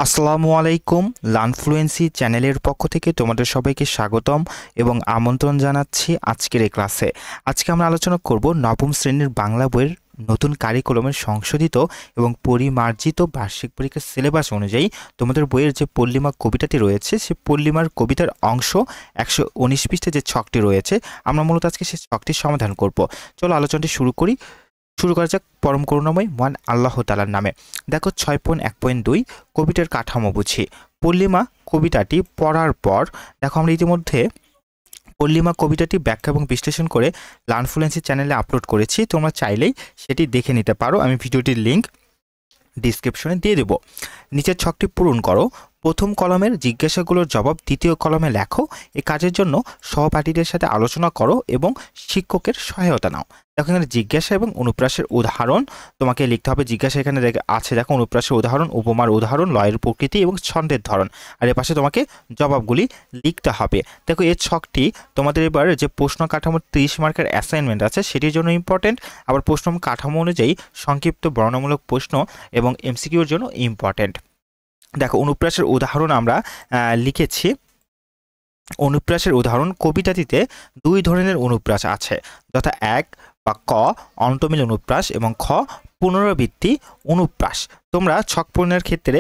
আসসালামু আলাইকুম। লার্নফ্লুয়েন্সি চ্যানেলের পক্ষ থেকে তোমাদের সবাইকে স্বাগতম এবং আমন্ত্রণ জানাচ্ছি আজকের এই ক্লাসে। আজকে আমরা আলোচনা করব নবম শ্রেণীর বাংলা বইয়ের নতুন কারিকুলামের সংশোধিত এবং পরিমার্জিত বার্ষিক পরীক্ষার সিলেবাস অনুযায়ী তোমাদের বইয়ের যে পল্লিমা কবিতাটি রয়েছে সেই পল্লিমার কবিতার অংশ 119 পৃষ্ঠাে যে ছকটি রয়েছে আমরা মূলত আজকে সেই ছকটির সমাধান করব। চলো আলোচনাটি শুরু করা যাক পরম করুণাময় মহান আল্লাহ তাআলার নামে। দেখো 6.1.2 কবিতার কাঠামো বুঝি। পল্লিমা কবিতাটি পড়ার পর দেখো আমরা ইতিমধ্যে পল্লিমা কবিতাটি ব্যাখ্যা এবং বিশ্লেষণ করে লার্নফ্লুয়েন্সি চ্যানেলে আপলোড করেছি, তোমরা চাইলেই সেটি দেখে নিতে পারো। আমি ভিডিওটির লিঙ্ক ডিসক্রিপশনে দিয়ে দেব। নিচের ছকটি পূরণ করো। প্রথম কলামের জিজ্ঞাসাগুলোর জবাব দ্বিতীয় কলামে লেখো। এই কাজের জন্য সহপাঠীদের সাথে আলোচনা করো এবং শিক্ষকের সহায়তা নাও। দেখো এখানে জিজ্ঞাসা এবং অনুপ্রাসের উদাহরণ তোমাকে লিখতে হবে। জিজ্ঞাসা এখানে আছে, দেখো অনুপ্রাসের উদাহরণ, উপমার উদাহরণ, লয়ের প্রকৃতি এবং ছন্দের ধরন, আর এর পাশে তোমাকে জবাবগুলি লিখতে হবে। দেখো এই ছকটি তোমাদের এবার যে প্রশ্ন কাঠামো 30 মার্কের অ্যাসাইনমেন্ট আছে সেটির জন্য ইম্পর্টেন্ট, আবার প্রশ্ন কাঠামো অনুযায়ী সংক্ষিপ্ত বর্ণনামূলক প্রশ্ন এবং এমসিকিউর জন্য ইম্পর্টেন্ট। দেখো অনুপ্রাসের উদাহরণ আমরা লিখেছি। অনুপ্রাসের উদাহরণ, কবিতাটিতে দুই ধরনের অনুপ্রাস আছে, যথা এক বা ক অন্তমিল অনুপ্রাস এবং খ পুনরাবৃত্তি অনুপ্রাস। তোমরা ছক পূরণের ক্ষেত্রে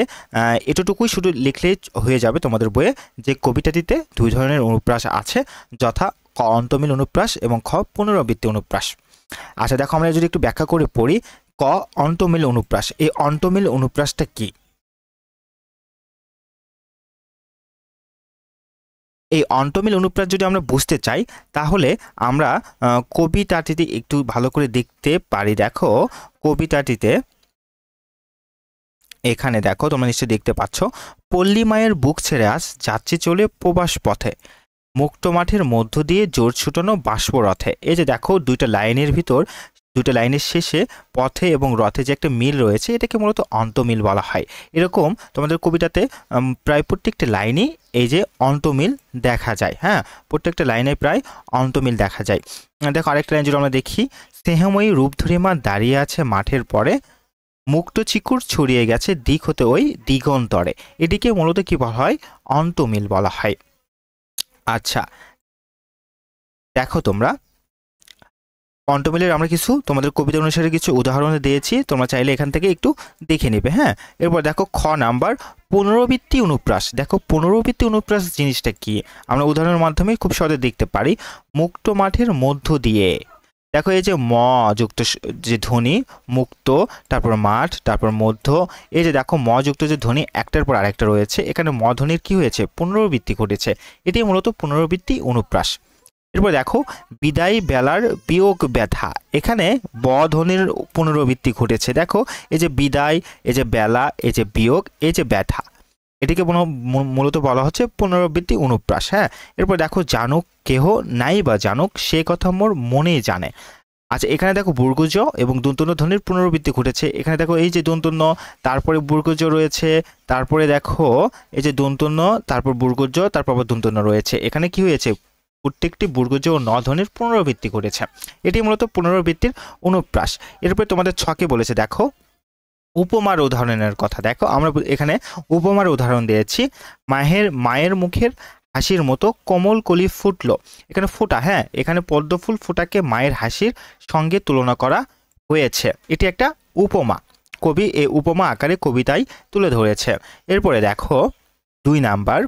এতটুকুই শুধু লিখলেই হয়ে যাবে তোমাদের বইয়ে, যে কবিতাটিতে দুই ধরনের অনুপ্রাস আছে, যথা ক অন্তমিল অনুপ্রাস এবং খ পুনরাবৃত্তি অনুপ্রাস। আচ্ছা দেখো আমরা যদি একটু ব্যাখ্যা করে পড়ি, ক অন্তমিল অনুপ্রাস। এই অন্তমিল অনুপ্রাসটা কি? এই অন্তমিল অনুপ্রাস যদি আমরা বুঝতে চাই তাহলে আমরা কবিতাটিতে একটু ভালো করে দেখতে পারি। দেখো কবিতাটিতে এখানে দেখো তোমরা নিশ্চয়ই দেখতে পাচ্ছ, পল্লী মায়ের বুক ছেড়ে আজ যাচ্ছে চলে প্রবাস পথে, মুক্ত মাঠের মধ্য দিয়ে জোর ছুটানো বাষ্পরথে। এই যে দেখো দুইটা লাইনের ভিতর, দুটো লাইনের শেষে পথে এবং রথে যে একটা মিল রয়েছে, এটাকে মূলত অন্তমিল বলা হয়। এরকম তোমাদের কবিতাতে প্রায় প্রত্যেকটা লাইনই এই যে অন্তমিল দেখা যায়। হ্যাঁ, প্রত্যেকটা লাইনে প্রায় অন্তমিল দেখা যায়। দেখো আরেকটা লাইন যদি আমরা দেখি, স্নেহময়ী রূপ ধরে মা দাঁড়িয়ে আছে মাঠের পরে, মুক্ত চিকুর ছড়িয়ে গেছে দিক হতে ওই দিগন্তরে। এটিকে মূলত কি বলা হয়? অন্তমিল বলা হয়। আচ্ছা দেখো তোমরা অন্তমিলের আমরা কিছু তোমাদের কবিতা অনুসারে কিছু উদাহরণ দিয়েছি, তোমরা চাইলে এখান থেকে একটু দেখে নেবে। হ্যাঁ, এরপর দেখো খ নাম্বার পুনরাবৃত্তি অনুপ্রাস। দেখো পুনরাবৃত্তি অনুপ্রাস জিনিসটা কি আমরা উদাহরণের মাধ্যমে খুব সহজে দেখতে পারি। মুক্ত মাঠের মধ্য দিয়ে, দেখো এই যে ম যুক্ত যে ধ্বনি, মুক্ত, তারপর মাঠ, তারপর মধ্য, এই যে দেখো ম যুক্ত যে ধ্বনি একটার পর আরেকটা রয়েছে, এখানে ম ধ্বনির কি হয়েছে? পুনরাবৃত্তি ঘটেছে। এটি মূলত পুনরাবৃত্তি অনুপ্রাস। এরপর দেখো বিদায় বেলার বিয়োগ ব্যথা, এখানে ব ধ্বনির পুনরাবৃত্তি ঘটেছে। দেখো এই যে বিদায়, এই যে বেলা, এই যে বিয়োগ, এই যে ব্যথা, এটিকে মূলত বলা হচ্ছে পুনরাবৃত্তি অনুপ্রাস। হ্যাঁ, এরপর দেখো জানুক কেহ নাই বা জানুক সে কথা মোর মনেই জানে। আচ্ছা এখানে দেখো বর্গজ এবং দন্তন্য ধ্বনির পুনরাবৃত্তি ঘটেছে। এখানে দেখো এই যে দন্তন্য, তারপরে বর্গজ রয়েছে, তারপরে দেখো এই যে দন্তন্য, তারপর বর্গজ, তারপর আবার দন্তন্য রয়েছে। এখানে কি হয়েছে? প্রত্যেকটি বর্গজ ও ন ধ্বনির পুনরাবৃত্তি ঘটেছে। এটি মূলত পুনরাবৃত্তির অনুপ্রাস। এরপরে তোমাদের ছকে বলেছে দেখো উপমার উদাহরণের কথা। দেখো আমরা এখানে উপমার উদাহরণ দিয়েছি। মায়ের মুখের হাসির মতো কোমল কলি ফুটলো। এখানে ফোঁটা, হ্যাঁ এখানে পদ্মফুল ফোঁটাকে মায়ের হাসির সঙ্গে তুলনা করা হয়েছে। এটি একটা উপমা, কবি এই উপমা আকারে কবিতায় তুলে ধরেছে। এরপরে দেখো 2 নাম্বার,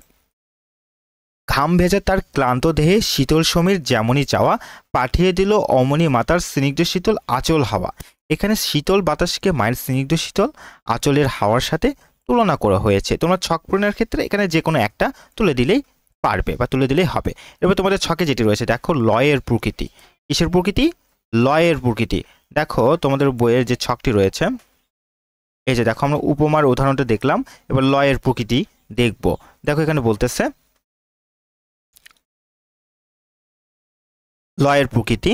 ঘাম ভেজা তার ক্লান্ত দেহে শীতল সমীর যেমনই চাওয়া, পাঠিয়ে দিল অমনি মাতার স্নিগ্ধ শীতল আঁচল হাওয়া। এখানে শীতল বাতাসকে মায়ের স্নিগ্ধ শীতল আঁচলের হাওয়ার সাথে তুলনা করা হয়েছে। তোমরা ছক পূরণের ক্ষেত্রে এখানে যে কোনো একটা তুলে দিলেই পারবে বা তুলে দিলেই হবে। এবার তোমাদের ছকে যেটি রয়েছে দেখো লয়ের প্রকৃতি। কিসের প্রকৃতি? লয়ের প্রকৃতি। দেখো তোমাদের বইয়ের যে ছকটি রয়েছে, এই যে দেখো আমরা উপমার উদাহরণটা দেখলাম, এবার লয়ের প্রকৃতি দেখব। দেখো এখানে বলতেছে লয়ের প্রকৃতি,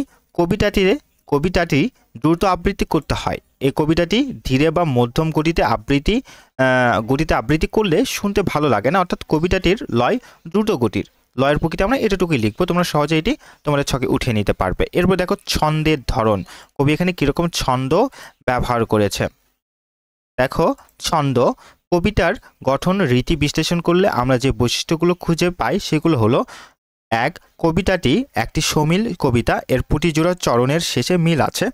কবিতাটি দ্রুত আবৃত্তি করতে হয়। এই কবিতাটি ধীরে বা মধ্যম গতিতে আবৃত্তি করলে শুনতে ভালো লাগে না, অর্থাৎ কবিতাটির লয় দ্রুত গতির। লয়ের প্রকৃতি আমরা এতটুকুই লিখবো, তোমরা সহজে এটি তোমাদের ছকে উঠিয়ে নিতে পারবে। এরপর দেখো ছন্দের ধরন, কবি এখানে কিরকম ছন্দ ব্যবহার করেছে। দেখো ছন্দ, কবিতার গঠন রীতি বিশ্লেষণ করলে আমরা যে বৈশিষ্ট্যগুলো খুঁজে পাই সেগুলো হলো: 1. কবিতাটি একটি সমিল কবিতা, এর পুটিজোড়া চরণের শেষে মিল আছে।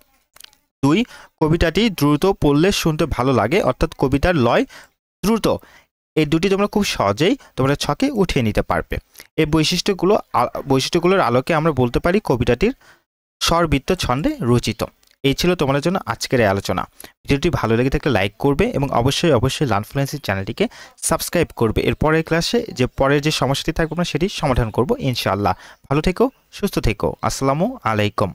2. কবিতাটি দ্রুত পড়লে শুনতে ভালো লাগে, অর্থাৎ কবিতার লয় দ্রুত। এই দুটি তোমরা খুব সহজেই তোমরা ছকে উঠিয়ে নিতে পারবে। এই বৈশিষ্ট্যগুলোর আলোকে আমরা বলতে পারি কবিতাটির স্বরবৃত্ত ছন্দে রচিত। এই ছিল তোমাদের জন্য আজকের এই আলোচনা। ভিডিওটি ভালো লেগে থাকলে লাইক করবে এবং অবশ্যই লার্নফ্লুয়েন্সি চ্যানেলটিকে সাবস্ক্রাইব করবে। এর পরের ক্লাসে পরের যে সমস্যাটি থাকবে আমরা সেটি সমাধান করব ইনশাআল্লাহ। ভালো থেকো, সুস্থ থেকো। আসসালামু আলাইকুম।